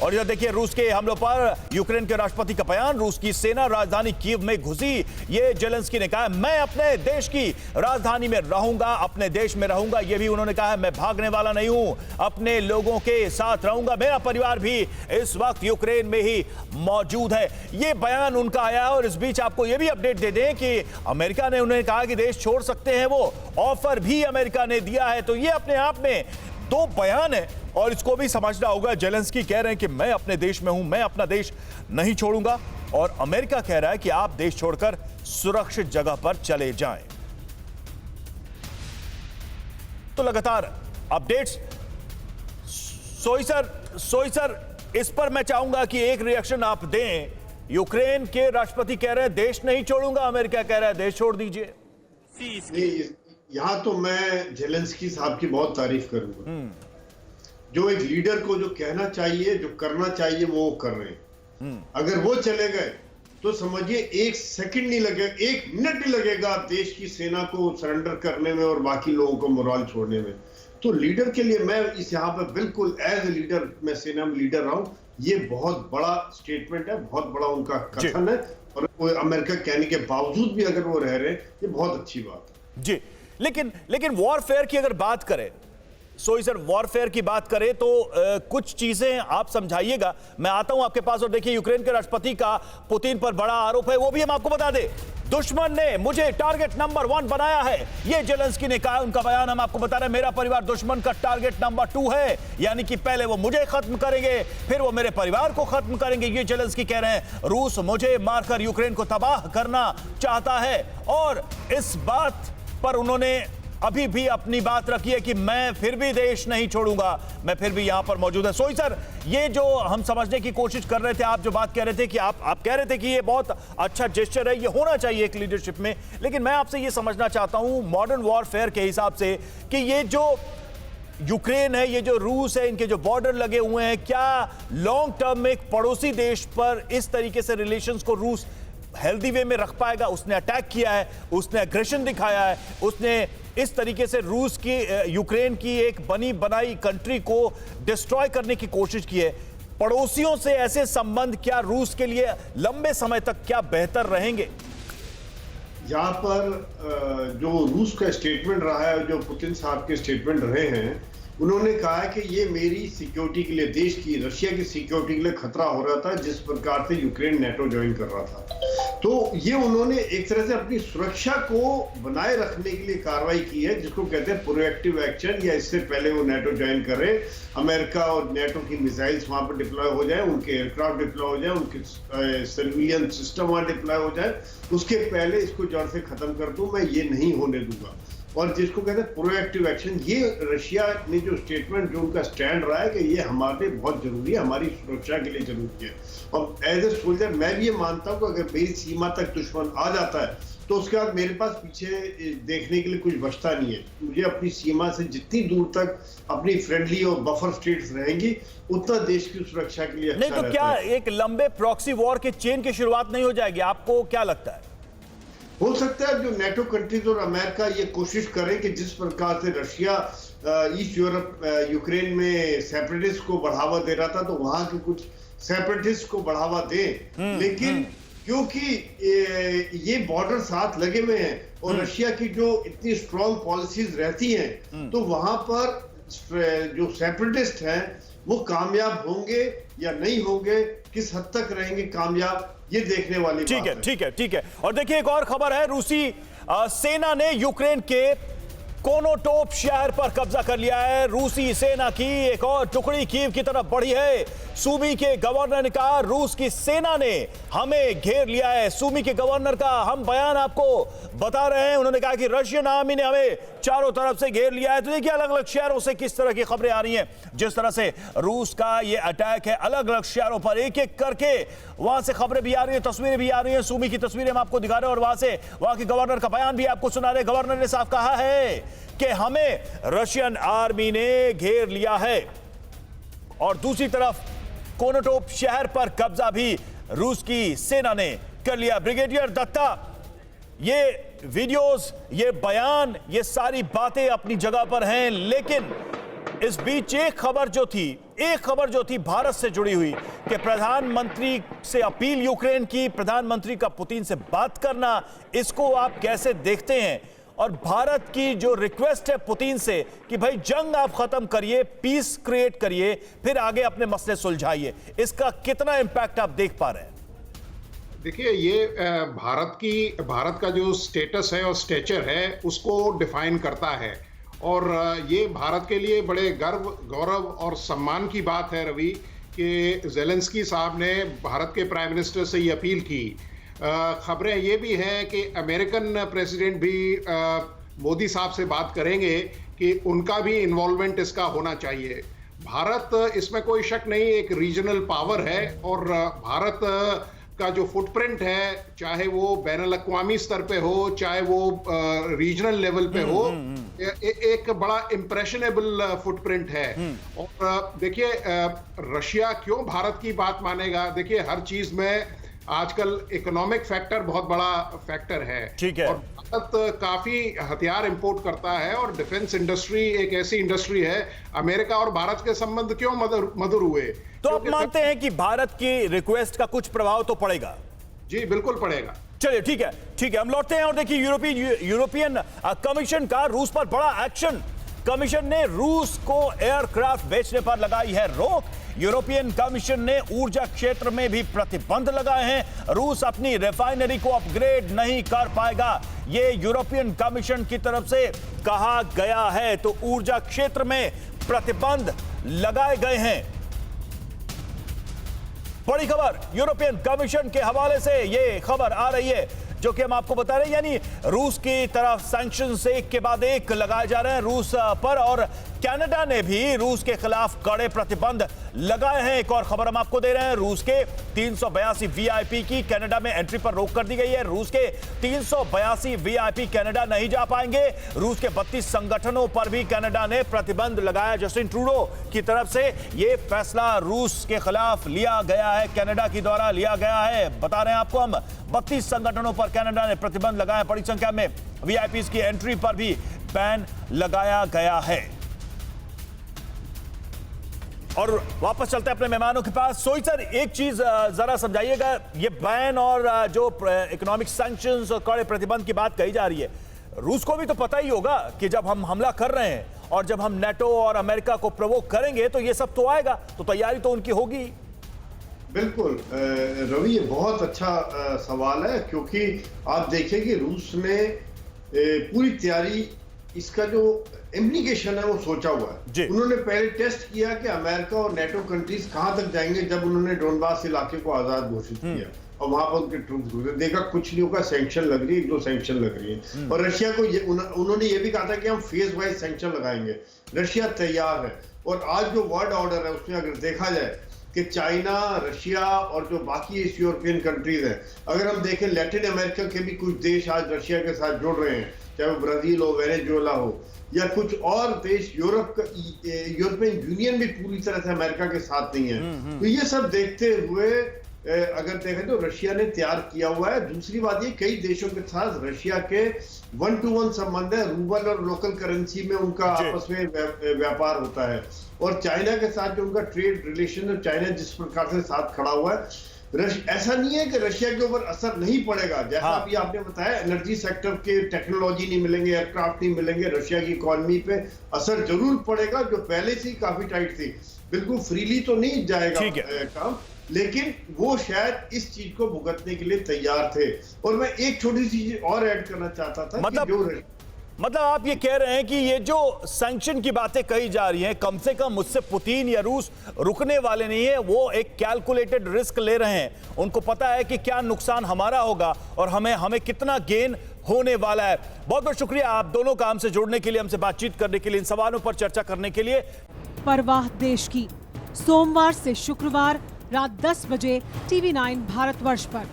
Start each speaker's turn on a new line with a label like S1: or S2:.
S1: और इधर देखिए रूस के हमलों पर यूक्रेन के राष्ट्रपति का बयान। रूस की सेना राजधानी कीव में घुसी। ये जेलेंस्की ने कहा मैं अपने देश की राजधानी में रहूंगा, अपने देश में रहूंगा। ये भी उन्होंने कहा है मैं भागने वाला नहीं हूं, अपने लोगों के साथ रहूंगा, मेरा परिवार भी इस वक्त यूक्रेन में ही मौजूद है। ये बयान उनका आया। और इस बीच आपको यह भी अपडेट दे दें कि अमेरिका ने उन्हें कहा कि देश छोड़ सकते हैं, वो ऑफर भी अमेरिका ने दिया है। तो ये अपने आप में दो बयान है और इसको भी समझना होगा। जेलेंस्की कह रहे हैं कि मैं अपने देश में हूं, मैं अपना देश नहीं छोड़ूंगा, और अमेरिका कह रहा है कि आप देश छोड़कर सुरक्षित जगह पर चले जाएं। तो लगातार अपडेट्स। सोई सर इस पर मैं चाहूंगा कि एक रिएक्शन आप दें। यूक्रेन के राष्ट्रपति कह रहे हैं देश नहीं छोड़ूंगा, अमेरिका कह रहा है देश छोड़ दीजिए।
S2: यहां तो मैं जेलेंस्की साहब की बहुत तारीफ करूंगा। जो एक लीडर को जो कहना चाहिए, जो करना चाहिए, वो कर रहे हैं। अगर वो चले गए तो समझिए एक सेकंड नहीं लगेगा, 1 मिनट नहीं लगेगा देश की सेना को सरेंडर करने में और बाकी लोगों को मोराल छोड़ने में। तो लीडर के लिए मैं इस यहाँ पर बिल्कुल एज ए लीडर, मैं सेना में लीडर रहा हूं, ये बहुत बड़ा स्टेटमेंट है, बहुत बड़ा उनका कथन है। और वो अमेरिका कहने के बावजूद भी अगर वो रह रहे हैं, ये बहुत अच्छी बात है
S1: जी। लेकिन वॉरफेयर की अगर बात करें, सोई सर वॉरफेयर की बात करें तो कुछ चीजें आप समझाइएगा। मैं आता हूं आपके पास। और देखिए यूक्रेन के राष्ट्रपति का पुतिन पर बड़ा आरोप है, वो भी हम आपको बता दें। दुश्मन ने मुझे टारगेट नंबर 1 बनाया है, ये जेलेंस्की ने कहा। उनका बयान हम आपको बता रहे हैं। मेरा परिवार दुश्मन का टारगेट नंबर 2 है, यानी कि पहले वो मुझे खत्म करेंगे, फिर वो मेरे परिवार को खत्म करेंगे, ये जेलेंस्की कह रहे हैं। रूस मुझे मारकर यूक्रेन को तबाह करना चाहता है। और इस बात पर उन्होंने अभी भी अपनी बात रखी है कि मैं फिर भी देश नहीं छोड़ूंगा, मैं फिर भी यहां पर मौजूद है। सोई सर, ये जो हम समझने की कोशिश कर रहे थे, आप जो बात कह रहे थे कि आप कह रहे थे कि ये बहुत अच्छा जेस्चर है, ये होना चाहिए एक लीडरशिप में। लेकिन मैं आपसे ये समझना चाहता हूं मॉडर्न वॉरफेयर के हिसाब से कि ये जो यूक्रेन है, ये जो रूस है, इनके जो बॉर्डर लगे हुए हैं, क्या लॉन्ग टर्म में एक पड़ोसी देश पर इस तरीके से रिलेशंस को रूस हेल्दी वे में रख पाएगा? उसने अटैक किया है, उसने एग्रेशन दिखाया है, उसने इस तरीके से रूस की यूक्रेन की एक बनी बनाई कंट्री को डिस्ट्रॉय करने की कोशिश की है। पड़ोसियों से ऐसे संबंध क्या रूस के लिए लंबे समय तक क्या बेहतर रहेंगे?
S2: यहाँ पर जो रूस का स्टेटमेंट रहा है, जो पुतिन साहब के स्टेटमेंट रहे हैं, उन्होंने कहा है कि ये मेरी सिक्योरिटी के लिए, देश की, रशिया की सिक्योरिटी के लिए खतरा हो रहा था, जिस प्रकार से यूक्रेन नेटो ज्वाइन कर रहा था। तो ये उन्होंने एक तरह से अपनी सुरक्षा को बनाए रखने के लिए कार्रवाई की है, जिसको कहते हैं प्रोएक्टिव एक्शन, या इससे पहले वो नेटो ज्वाइन करे, अमेरिका और नेटो की मिसाइल्स वहां पर डिप्लॉय हो जाए, उनके एयरक्राफ्ट डिप्लॉय हो जाए, उनके सर्विलियंस सिस्टम वहां डिप्लॉय हो जाए, उसके पहले इसको जड़ से खत्म कर दूं, मैं ये नहीं होने दूंगा। और जिसको कहते हैं प्रोएक्टिव एक्शन, ये रशिया ने जो स्टेटमेंट, जो उनका स्टैंड रहा है कि ये हमारे बहुत जरूरी है, हमारी सुरक्षा के लिए जरूरी है। और एज ए सोल्जर मैं भी ये मानता हूँ कि अगर मेरी सीमा तक दुश्मन आ जाता है तो उसके बाद मेरे पास पीछे देखने के लिए कुछ बचता नहीं है। मुझे अपनी सीमा से जितनी दूर तक अपनी फ्रेंडली और बफर स्टेट्स रहेंगी, उतना देश की सुरक्षा के लिए अच्छा
S1: नहीं तो क्या एक लंबे प्रॉक्सी वॉर के चेन की शुरुआत नहीं हो जाएगी? आपको क्या लगता है?
S2: हो सकता है जो नेटो कंट्रीज और अमेरिका ये कोशिश करें कि जिस प्रकार से रशिया ईस्ट यूरोप, यूक्रेन में सेपरेटिस्ट को बढ़ावा दे रहा था, तो वहां के कुछ सेपरेटिस्ट को बढ़ावा दे। लेकिन क्योंकि ये बॉर्डर साथ लगे हुए हैं और रशिया की जो इतनी स्ट्रॉन्ग पॉलिसीज रहती हैं, तो वहां पर जो सेपरेटिस्ट हैं वो कामयाब होंगे या नहीं होंगे, किस हद तक रहेंगे कामयाब, ये देखने वाली बात है।
S1: ठीक है। और देखिए एक और खबर है, रूसी सेना ने यूक्रेन के कोनोटोप शहर पर कब्जा कर लिया है। रूसी सेना की एक और टुकड़ी कीव की तरफ बढ़ी है। सूमी के गवर्नर ने कहा रूस की सेना ने हमें घेर लिया है। सूमी के गवर्नर का हम बयान आपको बता रहे हैं। उन्होंने कहा कि रशियन आर्मी ने हमें चारों तरफ से घेर लिया है। तो देखिए अलग अलग शहरों से किस तरह की खबरें आ रही हैं। जिस तरह से रूस का ये अटैक है, अलग अलग शहरों पर एक एक करके वहां से खबरें भी आ रही हैं, तस्वीरें भी आ रही हैं। सूमी की तस्वीरें हम आपको दिखा रहे हैं और वहां से वहां के गवर्नर का बयान भी आपको सुना रहे। गवर्नर ने साफ कहा है कि हमें रशियन आर्मी ने घेर लिया है। और दूसरी तरफ कोनोटोप शहर पर कब्जा भी रूस की सेना ने कर लिया। ब्रिगेडियर दत्ता, ये वीडियोस, ये बयान, ये सारी बातें अपनी जगह पर हैं, लेकिन इस बीच एक खबर जो थी भारत से जुड़ी हुई कि प्रधानमंत्री से अपील यूक्रेन की, प्रधानमंत्री का पुतिन से बात करना, इसको आप कैसे देखते हैं? और भारत की जो रिक्वेस्ट है पुतिन से कि भाई जंग आप खत्म करिए, पीस क्रिएट करिए, फिर आगे अपने मसले सुलझाइए, इसका कितना इंपैक्ट आप देख पा रहे हैं?
S3: देखिए, ये भारत का जो स्टेटस है और स्टेचर है उसको डिफाइन करता है, और ये भारत के लिए बड़े गर्व, गौरव और सम्मान की बात है रवि कि ज़ेलेंस्की साहब ने भारत के प्राइम मिनिस्टर से ये अपील की। खबरें ये भी हैं कि अमेरिकन प्रेसिडेंट भी मोदी साहब से बात करेंगे कि उनका भी इन्वॉल्वमेंट इसका होना चाहिए। भारत, इसमें कोई शक नहीं, एक रीजनल पावर है, और भारत का जो फुटप्रिंट है, चाहे वो बैनुल-अक़वामी स्तर पे हो, चाहे वो रीजनल लेवल पे हो, एक बड़ा इम्प्रेशनेबल फुटप्रिंट है। और देखिए, रशिया क्यों भारत की बात मानेगा? देखिए, हर चीज में आजकल इकोनॉमिक फैक्टर बहुत बड़ा फैक्टर है।
S1: ठीक है।
S3: और भारत काफी हथियार इंपोर्ट करता है, और डिफेंस इंडस्ट्री एक ऐसी इंडस्ट्री है। अमेरिका और भारत के संबंध क्यों मधुर हुए?
S1: तो आप मानते हैं कि भारत की रिक्वेस्ट का कुछ प्रभाव तो पड़ेगा?
S3: जी, बिल्कुल पड़ेगा।
S1: चलिए, ठीक है, हम लौटते हैं और देखिए यूरोपियन कमीशन का रूस पर बड़ा एक्शन। कमीशन ने रूस को एयरक्राफ्ट बेचने पर लगाई है रोक। यूरोपियन कमीशन ने ऊर्जा क्षेत्र में भी प्रतिबंध लगाए हैं। रूस अपनी रिफाइनरी को अपग्रेड नहीं कर पाएगा, ये यूरोपियन कमीशन की तरफ से कहा गया है। तो ऊर्जा क्षेत्र में प्रतिबंध लगाए गए हैं। बड़ी खबर यूरोपियन कमीशन के हवाले से ये खबर आ रही है, जो कि हम आपको बता रहे हैं, यानी रूस की तरफ सैंक्शंस एक के बाद एक लगाए जा रहे हैं रूस पर, और कनाडा ने भी रूस के खिलाफ कड़े प्रतिबंध लगाए हैं। एक और खबर हम आपको दे रहे हैं, रूस के 382 वीआईपी की कनाडा में एंट्री पर रोक कर दी गई है। रूस के 382 वीआईपी कनाडा नहीं जा पाएंगे। रूस के 32 संगठनों पर भी कनाडा ने प्रतिबंध लगाया। जस्टिन ट्रूडो की तरफ से यह फैसला रूस के खिलाफ लिया गया है, कनाडा के द्वारा लिया गया है। बता रहे हैं आपको हम, 32 संगठनों पर कनाडा ने प्रतिबंध लगाया। बड़ी संख्या में वीआईपी की एंट्री पर भी बैन लगाया गया है। और वापस चलते हैं अपने मेहमानों के पास। सोई सर, एक चीज जरा समझाइएगा, ये बैन और जो इकोनॉमिक सैंक्शंस और कड़े प्रतिबंध की बात कही जा रही है, रूस को भी तो पता ही होगा कि जब हम हमला कर रहे हैं और जब हम नेटो और अमेरिका को प्रोवोक करेंगे तो ये सब तो आएगा, तो तैयारी तो उनकी होगी।
S2: बिल्कुल रवि, ये बहुत अच्छा सवाल है, क्योंकि आप देखिए कि रूस ने पूरी तैयारी, इसका जो इम्प्लीकेशन है वो सोचा हुआ है। उन्होंने पहले टेस्ट किया कि अमेरिका और नेटो कंट्रीज कहां तक जाएंगे जब उन्होंने डोनबास इलाके को आजाद घोषित किया, और वहां पर उनके ट्रूप्स घुसे। देखा कुछ नहीं होगा, सैंक्शन लग रही है, 1-2 सैंक्शन लग रही है। और रशिया को उन्होंने ये भी कहा था कि हम फेज वाइज सैंक्शन लगाएंगे। रशिया तैयार है, और आज जो वर्ल्ड ऑर्डर है उसमें अगर देखा जाए कि चाइना, रशिया और जो बाकी इस यूरोपियन कंट्रीज हैं, अगर हम देखें लैटिन अमेरिका के भी कुछ देश आज रशिया के साथ जुड़ रहे हैं, चाहे वो ब्राजील हो, वेनेजुएला हो, या कुछ और देश, यूरोपियन यूनियन भी पूरी तरह से अमेरिका के साथ नहीं है। तो ये सब देखते हुए अगर देखें तो रशिया ने तैयार किया हुआ है। दूसरी बात, ये कई देशों के साथ रशिया के 1-to-1 संबंध है, रूबल और लोकल करेंसी में उनका आपस में व्यापार होता है। और चाइना के साथ जो उनका ट्रेड रिलेशन है, चाइना जिस प्रकार से साथ खड़ा हुआ है, ऐसा नहीं है कि रशिया के ऊपर असर नहीं पड़ेगा। जैसा अभी आपने बताया, एनर्जी सेक्टर के टेक्नोलॉजी नहीं मिलेंगे, एयरक्राफ्ट नहीं मिलेंगे, रशिया की इकोनॉमी पे असर जरूर पड़ेगा, जो पहले से ही काफी टाइट थी। बिल्कुल फ्रीली तो नहीं जाएगा काम, लेकिन वो शायद इस चीज को भुगतने के लिए तैयार थे। और मैं एक छोटी सी चीज और ऐड करना चाहता था,
S1: मतलब आप ये कह रहे हैं कि ये जो सैंक्शन की बातें कही जा रही हैं, कम से कम मुझसे पुतिन या रूस रुकने वाले नहीं है, वो एक कैलकुलेटेड रिस्क ले रहे हैं। उनको पता है कि क्या नुकसान हमारा होगा और हमें कितना गेन होने वाला है। बहुत बहुत शुक्रिया आप दोनों का हमसे जुड़ने के लिए, हमसे बातचीत करने के लिए, इन सवालों पर चर्चा करने के लिए।
S4: परवाह देश की, सोमवार से शुक्रवार रात 10 बजे TV9 भारतवर्ष पर।